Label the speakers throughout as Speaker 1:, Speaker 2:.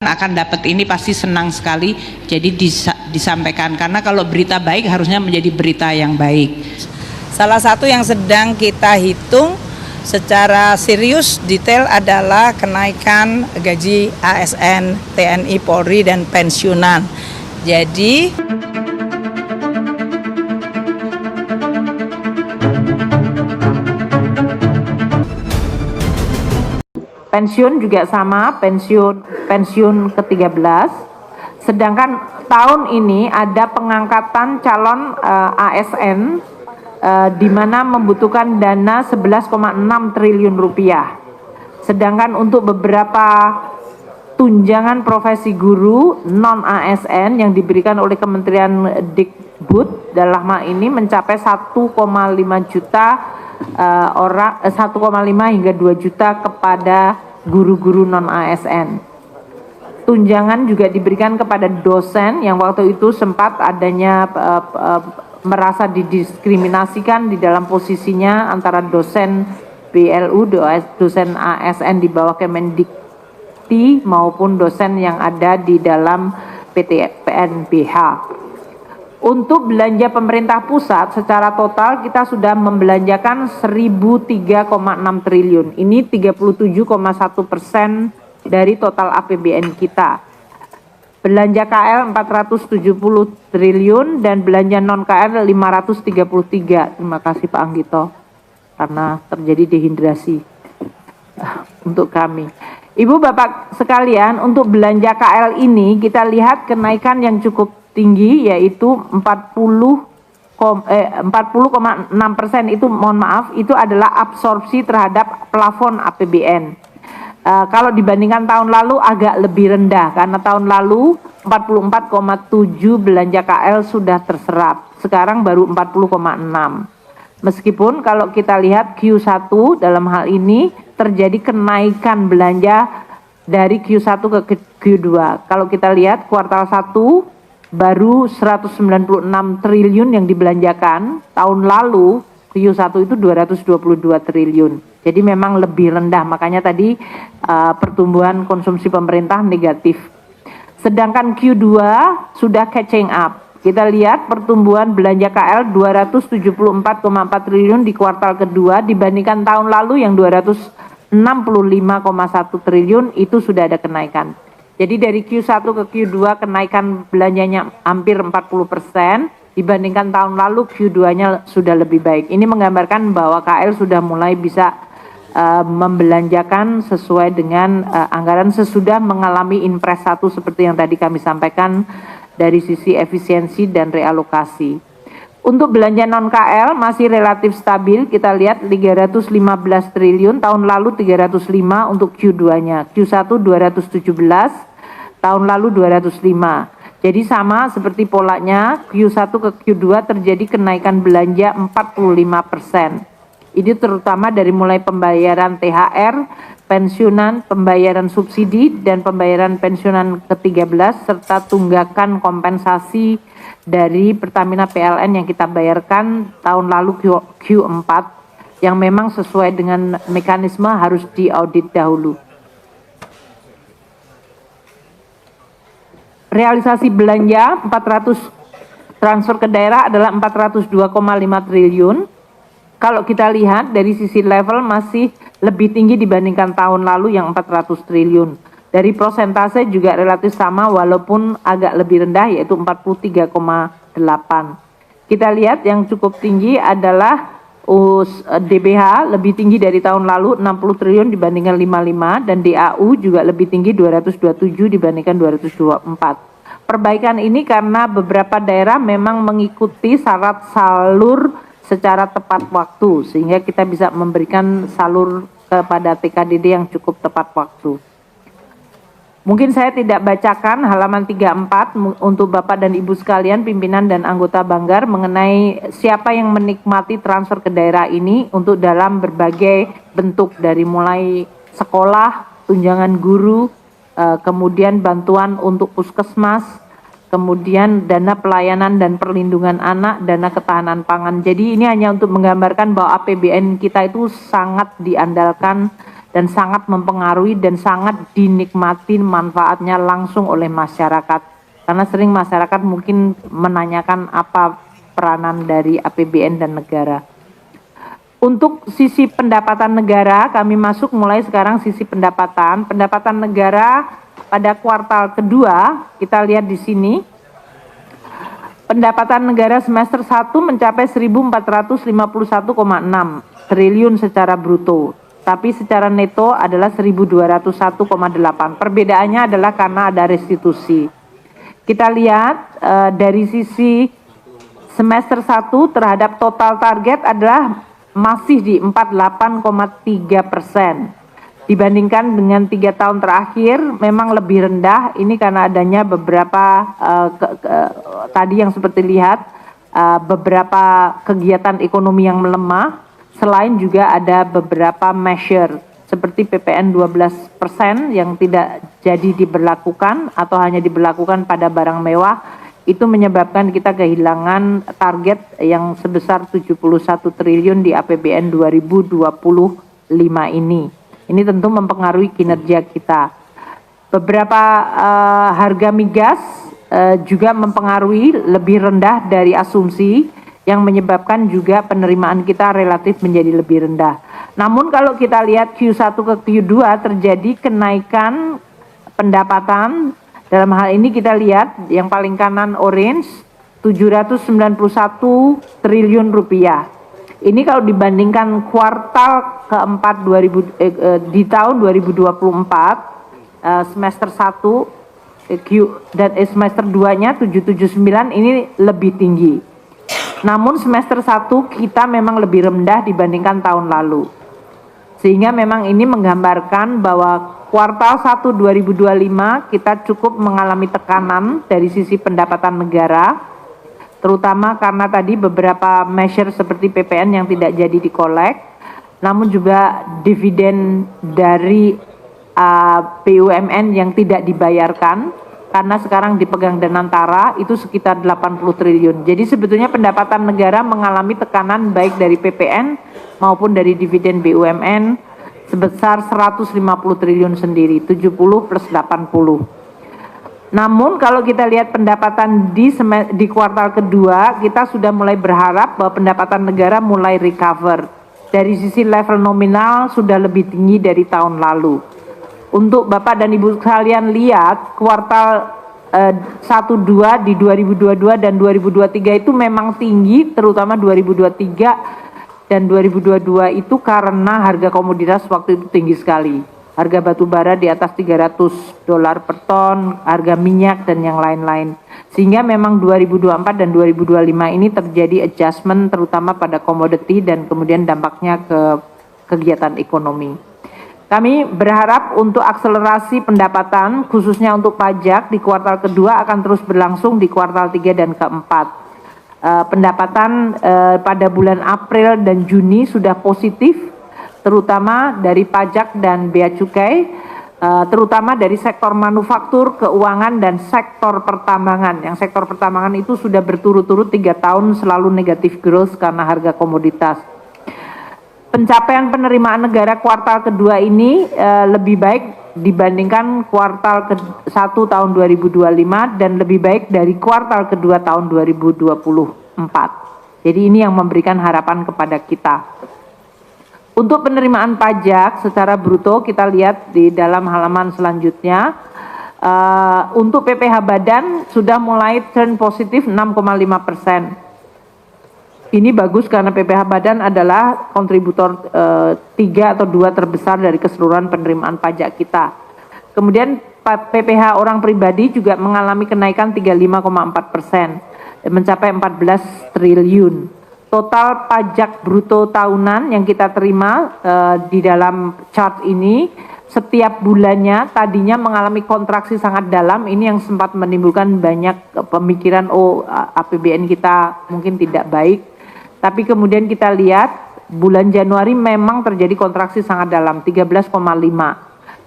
Speaker 1: akan dapat ini pasti senang sekali. Jadi disampaikan, karena kalau berita baik harusnya menjadi berita yang baik.
Speaker 2: Salah satu yang sedang kita hitung secara serius detail adalah kenaikan gaji ASN, TNI, Polri, dan pensiunan. Jadi
Speaker 3: pensiun juga sama, pensiun ke-13. Sedangkan tahun ini ada pengangkatan calon ASN di mana membutuhkan dana 11,6 triliun rupiah. Sedangkan untuk beberapa tunjangan profesi guru non ASN yang diberikan oleh Kementerian Dikbud dalam hal ini mencapai 1,5 juta 1,5 hingga 2 juta kepada guru-guru non ASN. Tunjangan juga diberikan kepada dosen yang waktu itu sempat adanya merasa didiskriminasikan di dalam posisinya antara dosen BLU, dosen ASN di bawah Kemendikti maupun dosen yang ada di dalam PT PNBH. Untuk belanja pemerintah pusat secara total kita sudah membelanjakan 1.003,6 triliun. Ini 37,1% dari total APBN kita. Belanja KL 470 triliun dan belanja non KL 533. Terima kasih Pak Anggito karena terjadi dehidrasi untuk kami. Ibu Bapak sekalian, untuk belanja KL ini kita lihat kenaikan yang cukup tinggi, yaitu 40,6%. Itu mohon maaf, itu adalah absorpsi terhadap plafon APBN. Kalau dibandingkan tahun lalu agak lebih rendah, karena tahun lalu 44,7 belanja KL sudah terserap, sekarang baru 40,6. Meskipun kalau kita lihat Q1 dalam hal ini terjadi kenaikan belanja dari Q1 ke Q2. Kalau kita lihat kuartal 1 baru 196 triliun yang dibelanjakan, tahun lalu Q1 itu 222 triliun. Jadi memang lebih rendah, makanya tadi pertumbuhan konsumsi pemerintah negatif. Sedangkan Q2 sudah catching up. Kita lihat pertumbuhan belanja KL 274,4 triliun di kuartal kedua dibandingkan tahun lalu yang 265,1 triliun, itu sudah ada kenaikan. Jadi dari Q1 ke Q2 kenaikan belanjanya hampir 40%, dibandingkan tahun lalu Q2-nya sudah lebih baik. Ini menggambarkan bahwa KL sudah mulai bisa membelanjakan sesuai dengan anggaran sesudah mengalami Impres 1 seperti yang tadi kami sampaikan dari sisi efisiensi dan realokasi. Untuk belanja non KL masih relatif stabil, kita lihat 315 triliun, tahun lalu 305 untuk Q2-nya, Q1 217, tahun lalu 205. Jadi sama seperti polanya, Q1 ke Q2 terjadi kenaikan belanja 45%. Ini terutama dari mulai pembayaran THR, pensiunan, pembayaran subsidi, dan pembayaran pensiunan ke-13, serta tunggakan kompensasi dari Pertamina PLN yang kita bayarkan tahun lalu Q4, yang memang sesuai dengan mekanisme harus diaudit dahulu. Realisasi belanja 400 transfer ke daerah adalah 402,5 triliun. Kalau kita lihat dari sisi level masih lebih tinggi dibandingkan tahun lalu yang 400 triliun. Dari persentase juga relatif sama walaupun agak lebih rendah, yaitu 43,8. Kita lihat yang cukup tinggi adalah DBH lebih tinggi dari tahun lalu 60 triliun dibandingkan 55, dan DAU juga lebih tinggi 227 dibandingkan 224. Perbaikan ini karena beberapa daerah memang mengikuti syarat salur secara tepat waktu sehingga kita bisa memberikan salur kepada TKDD yang cukup tepat waktu. Mungkin saya tidak bacakan halaman 34 untuk Bapak dan Ibu sekalian, pimpinan dan anggota Banggar, mengenai siapa yang menikmati transfer ke daerah ini untuk dalam berbagai bentuk, dari mulai sekolah, tunjangan guru, kemudian bantuan untuk puskesmas, kemudian dana pelayanan dan perlindungan anak, dana ketahanan pangan. Jadi ini hanya untuk menggambarkan bahwa APBN kita itu sangat diandalkan dan sangat mempengaruhi dan sangat dinikmati manfaatnya langsung oleh masyarakat. Karena sering masyarakat mungkin menanyakan apa peranan dari APBN dan negara. Untuk sisi pendapatan negara, kami masuk mulai sekarang sisi pendapatan. Pendapatan negara pada kuartal kedua, kita lihat di sini. Pendapatan negara semester 1 mencapai 1.451,6 triliun secara bruto. Tapi secara neto adalah 1.201,8. Perbedaannya adalah karena ada restitusi. Kita lihat dari sisi semester 1 terhadap total target adalah masih di 48,3%. Dibandingkan dengan 3 tahun terakhir memang lebih rendah. Ini karena adanya beberapa tadi yang seperti lihat beberapa kegiatan ekonomi yang melemah. Selain juga ada beberapa measure seperti PPN 12% yang tidak jadi diberlakukan atau hanya diberlakukan pada barang mewah. Itu menyebabkan kita kehilangan target yang sebesar 71 triliun di APBN 2025 ini. Ini tentu mempengaruhi kinerja kita. Beberapa harga migas juga mempengaruhi lebih rendah dari asumsi yang menyebabkan juga penerimaan kita relatif menjadi lebih rendah. Namun kalau kita lihat Q1 ke Q2 terjadi kenaikan pendapatan. Dalam hal ini kita lihat yang paling kanan orange 791 triliun rupiah. Ini kalau dibandingkan kuartal keempat di tahun 2024 semester 1 dan semester 2-nya 779 ini lebih tinggi. Namun semester 1 kita memang lebih rendah dibandingkan tahun lalu. Sehingga memang ini menggambarkan bahwa kuartal 1 2025 kita cukup mengalami tekanan dari sisi pendapatan negara, terutama karena tadi beberapa measure seperti PPN yang tidak jadi dikolek, namun juga dividen dari BUMN yang tidak dibayarkan, karena sekarang dipegang Danantara itu sekitar 80 triliun. Jadi sebetulnya pendapatan negara mengalami tekanan baik dari PPN maupun dari dividen BUMN sebesar 150 triliun sendiri, 70 plus 80. Namun kalau kita lihat pendapatan di kuartal kedua, kita sudah mulai berharap bahwa pendapatan negara mulai recover. Dari sisi level nominal sudah lebih tinggi dari tahun lalu. Untuk Bapak dan Ibu sekalian lihat, kuartal 1-2 di 2022 dan 2023 itu memang tinggi, terutama 2023 dan 2022 itu karena harga komoditas waktu itu tinggi sekali. Harga batu bara di atas $300 per ton, harga minyak dan yang lain-lain. Sehingga memang 2024 dan 2025 ini terjadi adjustment terutama pada komoditi dan kemudian dampaknya ke kegiatan ekonomi. Kami berharap untuk akselerasi pendapatan khususnya untuk pajak di kuartal kedua akan terus berlangsung di kuartal 3 dan keempat. Pendapatan pada bulan April dan Juni sudah positif, terutama dari pajak dan bea cukai, terutama dari sektor manufaktur, keuangan, dan sektor pertambangan. Yang sektor pertambangan itu sudah berturut-turut 3 tahun selalu negatif growth karena harga komoditas. Pencapaian penerimaan negara kuartal kedua ini lebih baik dibandingkan kuartal ke-1 tahun 2025 dan lebih baik dari kuartal kedua tahun 2024. Jadi ini yang memberikan harapan kepada kita. Untuk penerimaan pajak secara bruto kita lihat di dalam halaman selanjutnya. Untuk PPh Badan sudah mulai turn positif 6,5%. Ini bagus karena PPh Badan adalah kontributor 3 atau 2 terbesar dari keseluruhan penerimaan pajak kita. Kemudian PPh orang pribadi juga mengalami kenaikan 35,4%, mencapai 14 triliun. Total pajak bruto tahunan yang kita terima di dalam chart ini setiap bulannya tadinya mengalami kontraksi sangat dalam. Ini yang sempat menimbulkan banyak pemikiran, APBN kita mungkin tidak baik. Tapi kemudian kita lihat bulan Januari memang terjadi kontraksi sangat dalam 13,5.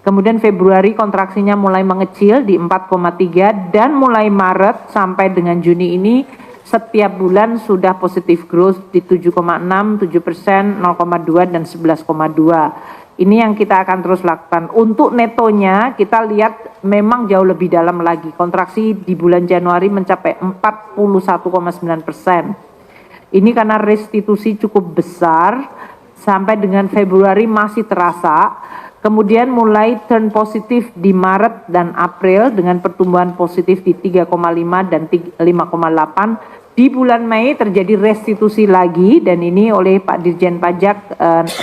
Speaker 3: Kemudian Februari kontraksinya mulai mengecil di 4,3 dan mulai Maret sampai dengan Juni ini setiap bulan sudah positif growth di 7,6, 7%, 0,2 dan 11,2. Ini yang kita akan terus lakukan. Untuk netonya kita lihat memang jauh lebih dalam lagi. Kontraksi di bulan Januari mencapai 41,9%. Ini karena restitusi cukup besar sampai dengan Februari masih terasa. Kemudian mulai turn positif di Maret dan April dengan pertumbuhan positif di 3,5 dan 5,8. Di bulan Mei terjadi restitusi lagi dan ini oleh Pak Dirjen Pajak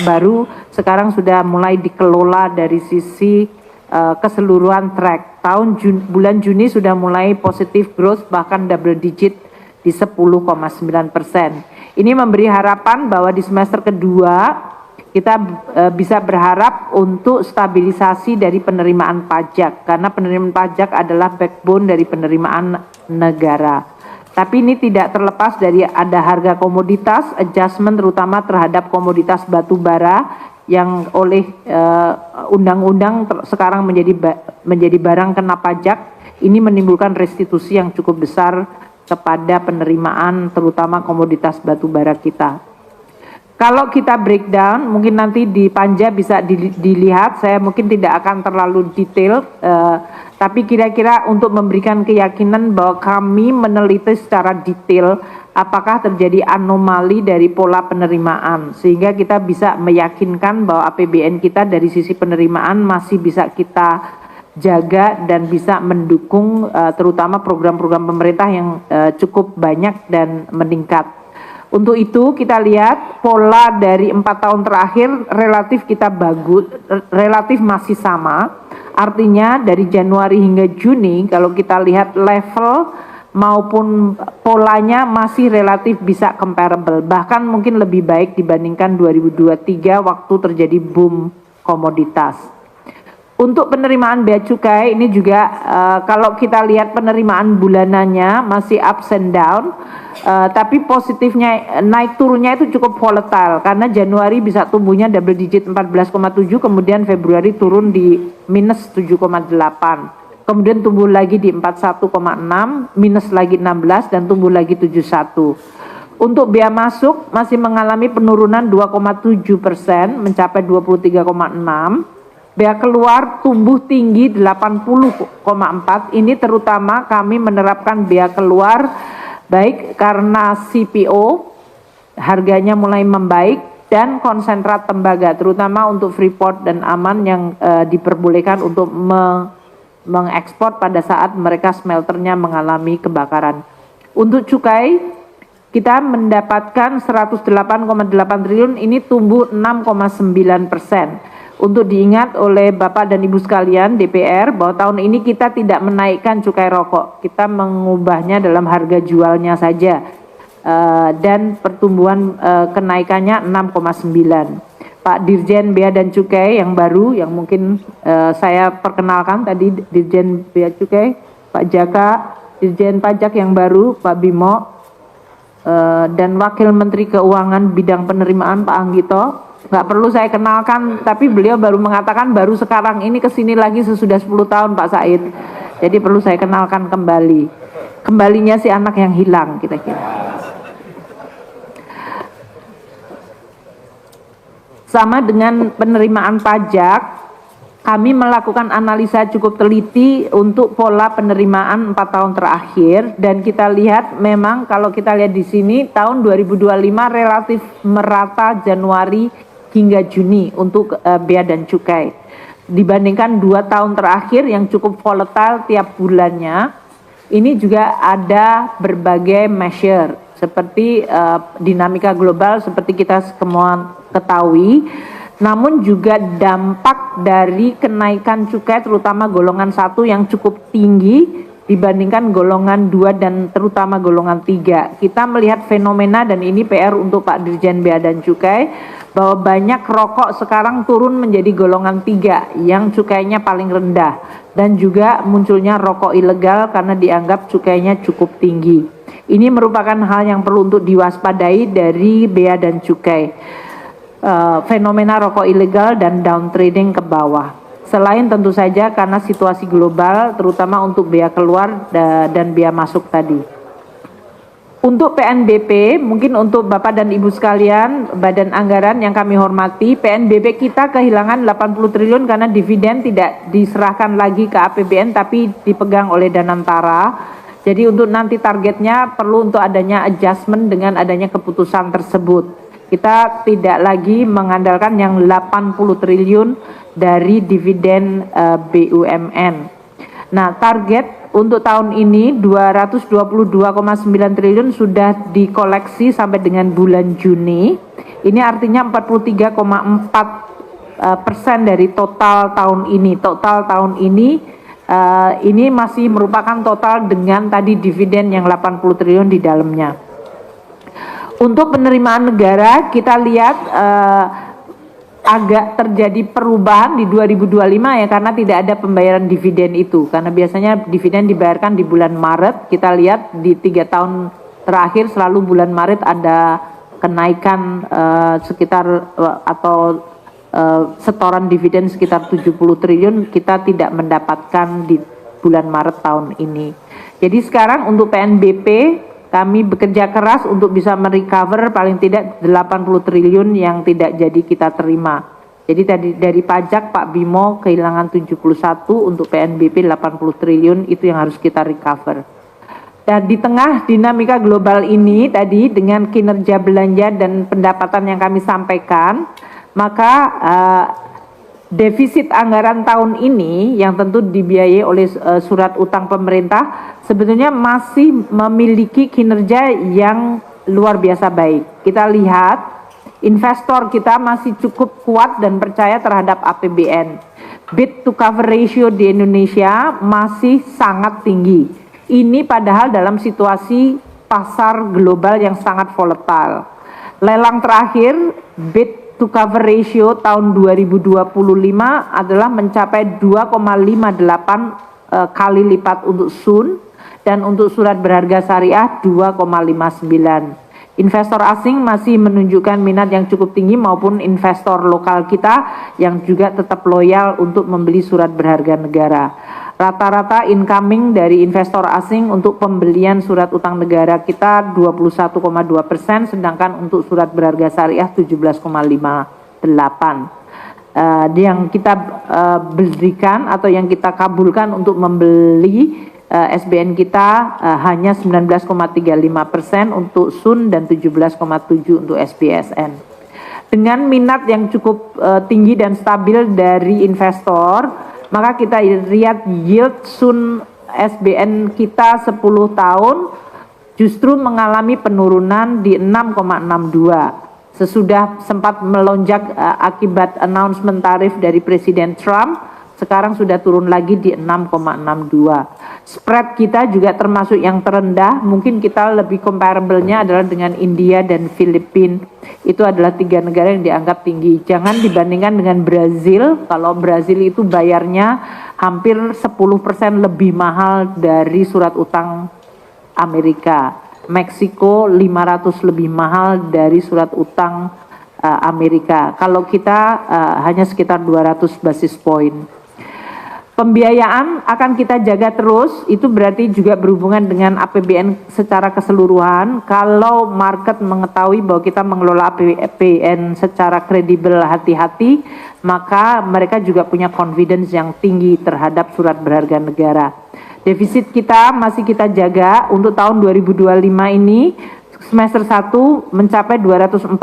Speaker 3: baru sekarang sudah mulai dikelola dari sisi keseluruhan track. Bulan Juni sudah mulai positif growth bahkan double digit di 10,9%. Ini memberi harapan bahwa di semester kedua kita bisa berharap untuk stabilisasi dari penerimaan pajak karena penerimaan pajak adalah backbone dari penerimaan negara. Tapi ini tidak terlepas dari ada harga komoditas, adjustment terutama terhadap komoditas batu bara yang oleh undang-undang sekarang menjadi barang kena pajak. Ini menimbulkan restitusi yang cukup besar kepada penerimaan terutama komoditas batu bara kita. Kalau kita breakdown, mungkin nanti di panja bisa dilihat, saya mungkin tidak akan terlalu detail, tapi kira-kira untuk memberikan keyakinan bahwa kami meneliti secara detail apakah terjadi anomali dari pola penerimaan, sehingga kita bisa meyakinkan bahwa APBN kita dari sisi penerimaan masih bisa kita jaga dan bisa mendukung terutama program-program pemerintah yang cukup banyak dan meningkat. Untuk itu kita lihat pola dari 4 tahun terakhir relatif kita bagus, relatif masih sama. Artinya dari Januari hingga Juni kalau kita lihat level maupun polanya masih relatif bisa comparable. Bahkan mungkin lebih baik dibandingkan 2023 waktu terjadi boom komoditas. Untuk penerimaan bea cukai ini juga kalau kita lihat penerimaan bulanannya masih ups and down, tapi positifnya naik turunnya itu cukup volatile karena Januari bisa tumbuhnya double digit 14,7, kemudian Februari turun di minus 7,8, kemudian tumbuh lagi di 41,6, minus lagi 16 dan tumbuh lagi 71. Untuk bea masuk masih mengalami penurunan 2,7% mencapai 23,6. Bea keluar tumbuh tinggi 80,4. Ini terutama kami menerapkan bea keluar baik karena CPO harganya mulai membaik dan konsentrat tembaga terutama untuk Freeport dan Aman yang diperbolehkan untuk mengekspor pada saat mereka smelternya mengalami kebakaran. Untuk cukai kita mendapatkan 108,8 triliun, ini tumbuh 6,9%. Untuk diingat oleh Bapak dan Ibu sekalian DPR bahwa tahun ini kita tidak menaikkan cukai rokok, kita mengubahnya dalam harga jualnya saja dan pertumbuhan kenaikannya 6,9. Pak Dirjen Bea dan Cukai yang baru yang mungkin saya perkenalkan tadi Dirjen Bea Cukai, Pak Jaka, Dirjen Pajak yang baru Pak Bimo dan Wakil Menteri Keuangan bidang penerimaan Pak Anggito. Nggak perlu saya kenalkan, tapi beliau baru mengatakan baru sekarang ini kesini lagi sesudah 10 tahun Pak Said. Jadi perlu saya kenalkan kembali. Kembalinya si anak yang hilang kira-kira. Sama dengan penerimaan pajak, kami melakukan analisa cukup teliti untuk pola penerimaan 4 tahun terakhir dan kita lihat memang kalau kita lihat di sini tahun 2025 relatif merata Januari hingga Juni untuk bea dan cukai. Dibandingkan 2 tahun terakhir yang cukup volatile tiap bulannya, ini juga ada berbagai measure seperti dinamika global seperti kita semua ketahui, namun juga dampak dari kenaikan cukai terutama golongan 1 yang cukup tinggi dibandingkan golongan 2 dan terutama golongan 3. Kita melihat fenomena dan ini PR untuk Pak Dirjen Bea dan Cukai bahwa banyak rokok sekarang turun menjadi golongan 3 yang cukainya paling rendah dan juga munculnya rokok ilegal karena dianggap cukainya cukup tinggi. Ini merupakan hal yang perlu untuk diwaspadai dari bea dan cukai. Fenomena rokok ilegal dan down trading ke bawah. Selain tentu saja karena situasi global terutama untuk bea keluar dan bea masuk tadi. Untuk PNBP, mungkin untuk Bapak dan Ibu sekalian, Badan Anggaran yang kami hormati, PNBP kita kehilangan 80 triliun karena dividen tidak diserahkan lagi ke APBN tapi dipegang oleh Danantara. Jadi untuk nanti targetnya perlu untuk adanya adjustment dengan adanya keputusan tersebut. Kita tidak lagi mengandalkan yang 80 triliun dari dividen BUMN. Nah, target untuk tahun ini 222,9 triliun sudah dikoleksi sampai dengan bulan Juni. Ini artinya 43,4% dari total tahun ini. Total tahun ini masih merupakan total dengan tadi dividen yang 80 triliun di dalamnya. Untuk penerimaan negara kita lihat agak terjadi perubahan di 2025 ya, karena tidak ada pembayaran dividen itu, karena biasanya dividen dibayarkan di bulan Maret. Kita lihat di 3 tahun terakhir selalu bulan Maret ada kenaikan sekitar atau setoran dividen sekitar 70 triliun, kita tidak mendapatkan di bulan Maret tahun ini. Jadi sekarang untuk PNBP kami bekerja keras untuk bisa merecover paling tidak 80 triliun yang tidak jadi kita terima. Jadi tadi dari pajak Pak Bimo kehilangan 71, untuk PNBP 80 triliun itu yang harus kita recover. Dan di tengah dinamika global ini tadi dengan kinerja belanja dan pendapatan yang kami sampaikan, maka defisit anggaran tahun ini yang tentu dibiayai oleh surat utang pemerintah sebetulnya masih memiliki kinerja yang luar biasa baik. Kita lihat investor kita masih cukup kuat dan percaya terhadap APBN. Bid to cover ratio di Indonesia masih sangat tinggi. Ini padahal dalam situasi pasar global yang sangat volatile. Lelang terakhir bid to cover ratio tahun 2025 adalah mencapai 2,58 kali lipat untuk SUN dan untuk surat berharga syariah 2,59. Investor asing masih menunjukkan minat yang cukup tinggi maupun investor lokal kita yang juga tetap loyal untuk membeli surat berharga negara. Rata-rata incoming dari investor asing untuk pembelian surat utang negara kita 21,2%, sedangkan untuk surat berharga syariah 17,58%. Yang kita berikan atau yang kita kabulkan untuk membeli SBN kita hanya 19,35% untuk SUN dan 17,7% untuk SBSN. Dengan minat yang cukup tinggi dan stabil dari investor, maka kita lihat yield SUN SBN kita 10 tahun justru mengalami penurunan di 6,62. Sesudah sempat melonjak akibat announcement tarif dari Presiden Trump, sekarang sudah turun lagi di 6,62. Spread kita juga termasuk yang terendah, mungkin kita lebih comparable-nya adalah dengan India dan Filipina. Itu adalah 3 negara yang dianggap tinggi. Jangan dibandingkan dengan Brazil, kalau Brazil itu bayarnya hampir 10% lebih mahal dari surat utang Amerika. Meksiko 500 lebih mahal dari surat utang Amerika. Kalau kita hanya sekitar 200 basis point. Pembiayaan akan kita jaga terus, itu berarti juga berhubungan dengan APBN secara keseluruhan. Kalau market mengetahui bahwa kita mengelola APBN secara kredibel, hati-hati, maka mereka juga punya confidence yang tinggi terhadap surat berharga negara. Defisit kita masih kita jaga untuk tahun 2025 ini. Semester 1 mencapai 204,2,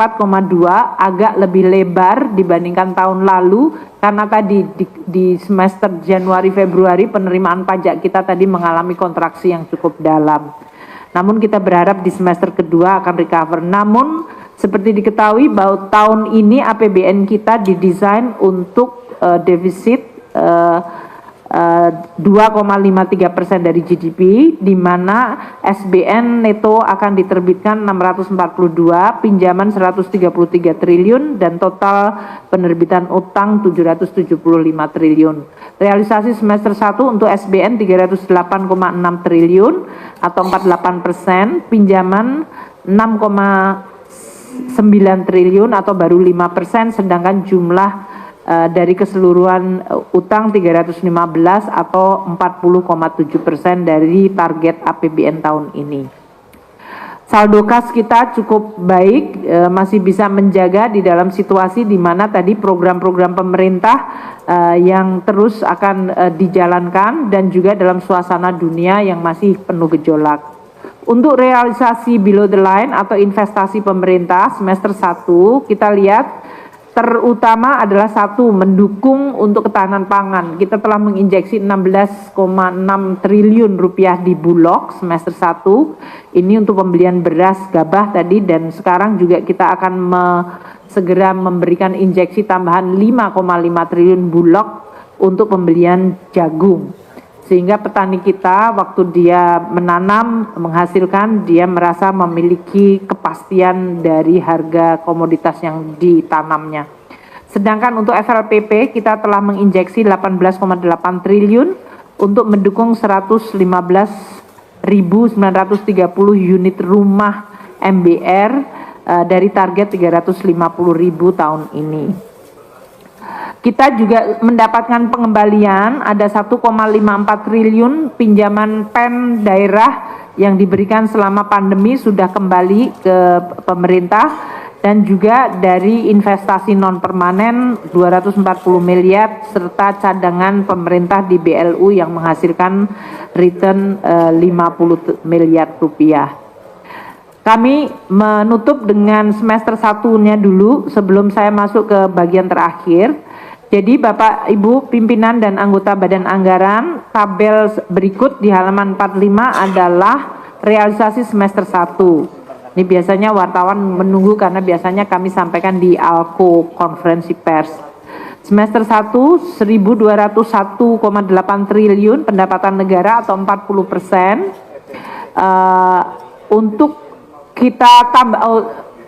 Speaker 3: agak lebih lebar dibandingkan tahun lalu karena tadi di semester Januari Februari penerimaan pajak kita tadi mengalami kontraksi yang cukup dalam. Namun kita berharap di semester kedua akan recover. Namun seperti diketahui bahwa tahun ini APBN kita didesain untuk defisit 2,53% dari GDP, di mana SBN neto akan diterbitkan 642, pinjaman 133 triliun, dan total penerbitan utang 775 triliun. Realisasi semester 1 untuk SBN 308,6 triliun atau 48%, pinjaman 6,9 triliun atau baru 5%, sedangkan jumlah dari keseluruhan utang 315 atau 40,7% dari target APBN tahun ini. Saldo kas kita cukup baik, masih bisa menjaga di dalam situasi di mana tadi program-program pemerintah yang terus akan dijalankan dan juga dalam suasana dunia yang masih penuh gejolak. Untuk realisasi below the line atau investasi pemerintah semester 1 kita lihat terutama adalah satu, mendukung untuk ketahanan pangan. Kita telah menginjeksi 16,6 triliun rupiah di Bulog semester 1. Ini untuk pembelian beras gabah tadi, dan sekarang juga kita akan segera memberikan injeksi tambahan 5,5 triliun Bulog untuk pembelian jagung. Sehingga petani kita waktu dia menanam, menghasilkan, dia merasa memiliki kepastian dari harga komoditas yang ditanamnya. Sedangkan untuk FLPP kita telah menginjeksi 18,8 triliun untuk mendukung 115.930 unit rumah MBR dari target 350.000 tahun ini. Kita juga mendapatkan pengembalian ada 1,54 triliun pinjaman PEN daerah yang diberikan selama pandemi sudah kembali ke pemerintah, dan juga dari investasi non permanen 240 miliar serta cadangan pemerintah di BLU yang menghasilkan return 50 miliar rupiah. Kami menutup dengan semester 1-nya dulu sebelum saya masuk ke bagian terakhir. Jadi Bapak Ibu pimpinan dan anggota Badan Anggaran, tabel berikut di halaman 45 adalah realisasi semester 1. Ini biasanya wartawan menunggu karena biasanya kami sampaikan di ALKO konferensi pers. Semester 1 1.201,8 triliun pendapatan negara atau 40%. Untuk kita tambah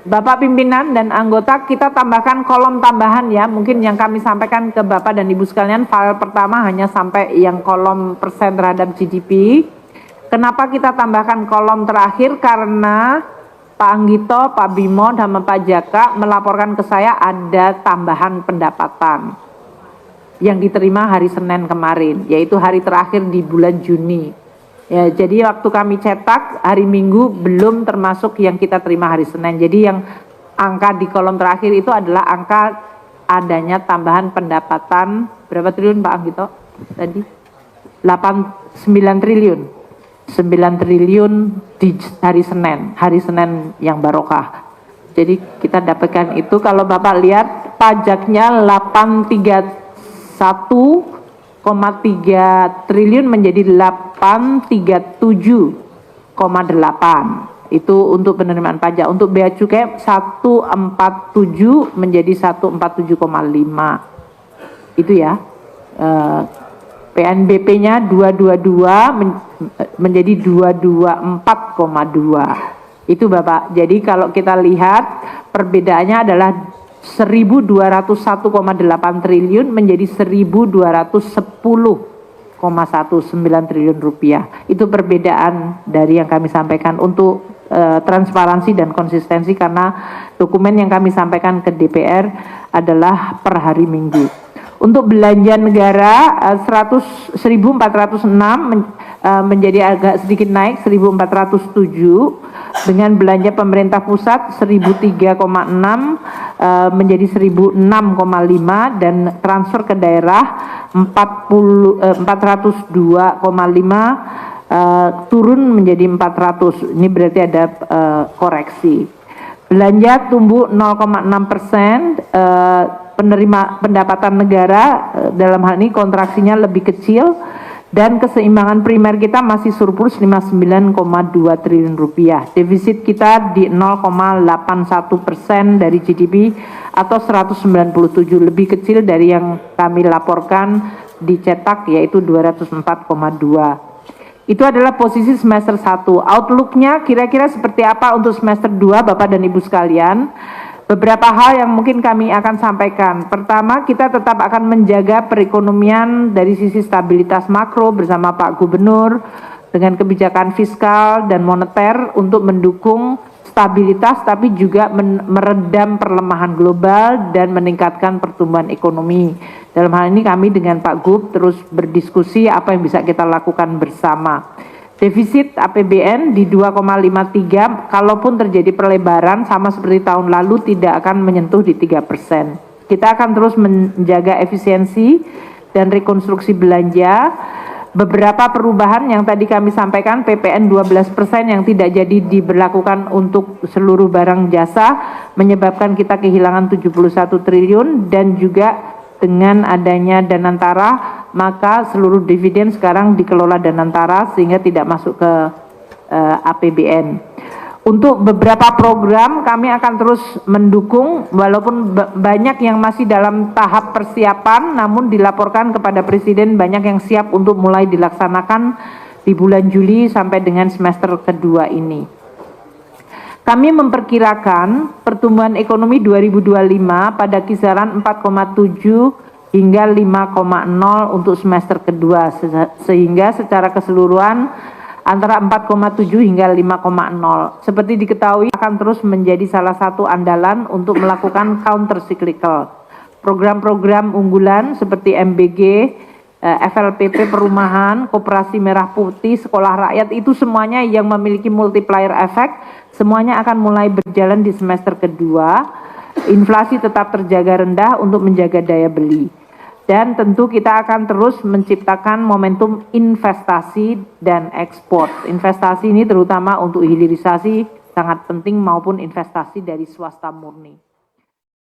Speaker 3: Bapak pimpinan dan anggota, kita tambahkan kolom tambahan ya, mungkin yang kami sampaikan ke Bapak dan Ibu sekalian, file pertama hanya sampai yang kolom persen terhadap GDP. Kenapa kita tambahkan kolom terakhir? Karena Pak Anggito, Pak Bimo, dan Pak Jaka melaporkan ke saya ada tambahan pendapatan yang diterima hari Senin kemarin, yaitu hari terakhir di bulan Juni. Ya, jadi waktu kami cetak hari Minggu belum termasuk yang kita terima hari Senin. Jadi yang angka di kolom terakhir itu adalah angka adanya tambahan pendapatan berapa triliun Pak Anggito tadi? 9 triliun. 9 triliun di hari Senin yang barokah. Jadi kita dapatkan itu, kalau Bapak lihat pajaknya 831,3 triliun menjadi 837,8. Itu untuk penerimaan pajak. Untuk bea cukai 147 menjadi 147,5. Itu ya. PNBP-nya 222 menjadi 224,2. Itu Bapak. Jadi kalau kita lihat perbedaannya adalah 1.201,8 triliun menjadi 1.210,19 triliun rupiah. Itu perbedaan dari yang kami sampaikan untuk transparansi dan konsistensi, karena dokumen yang kami sampaikan ke DPR adalah per hari Minggu. Untuk belanja negara 1.406 menjadi agak sedikit naik 1.407, dengan belanja pemerintah pusat 1.003,6 menjadi 1.006,5, dan transfer ke daerah 402,5 turun menjadi 400. Ini berarti ada koreksi. Belanja tumbuh 0,6%. Penerima pendapatan negara dalam hal ini kontraksinya lebih kecil, dan keseimbangan primer kita masih surplus 59,2 triliun rupiah. Defisit kita di 0,81% dari GDP atau 197, lebih kecil dari yang kami laporkan dicetak yaitu 204,2. Itu adalah posisi semester 1. Outlook-nya kira-kira seperti apa untuk semester 2 Bapak dan Ibu sekalian? Beberapa hal yang mungkin kami akan sampaikan. Pertama, kita tetap akan menjaga perekonomian dari sisi stabilitas makro bersama Pak Gubernur dengan kebijakan fiskal dan moneter untuk mendukung stabilitas tapi juga meredam perlemahan global dan meningkatkan pertumbuhan ekonomi. Dalam hal ini kami dengan Pak Gub terus berdiskusi apa yang bisa kita lakukan bersama. Defisit APBN di 2,53, kalaupun terjadi perlebaran sama seperti tahun lalu tidak akan menyentuh di 3%. Kita akan terus menjaga efisiensi dan rekonstruksi belanja. Beberapa perubahan yang tadi kami sampaikan, PPN 12% yang tidak jadi diberlakukan untuk seluruh barang jasa menyebabkan kita kehilangan 71 triliun, dan juga dengan adanya Danantara maka seluruh dividen sekarang dikelola Danantara sehingga tidak masuk ke APBN. Untuk beberapa program kami akan terus mendukung walaupun banyak yang masih dalam tahap persiapan, namun dilaporkan kepada Presiden banyak yang siap untuk mulai dilaksanakan di bulan Juli sampai dengan semester kedua ini. Kami memperkirakan pertumbuhan ekonomi 2025 pada kisaran 4,7 hingga 5,0 untuk semester kedua, sehingga secara keseluruhan antara 4,7 hingga 5,0. Seperti diketahui akan terus menjadi salah satu andalan untuk melakukan counter cyclical. Program-program unggulan seperti MBG, FLPP perumahan, Koperasi Merah Putih, Sekolah Rakyat itu semuanya yang memiliki multiplier effect, semuanya akan mulai berjalan di semester kedua. Inflasi tetap terjaga rendah untuk menjaga daya beli. Dan tentu kita akan terus menciptakan momentum investasi dan ekspor. Investasi ini terutama untuk hilirisasi sangat penting maupun investasi dari swasta murni.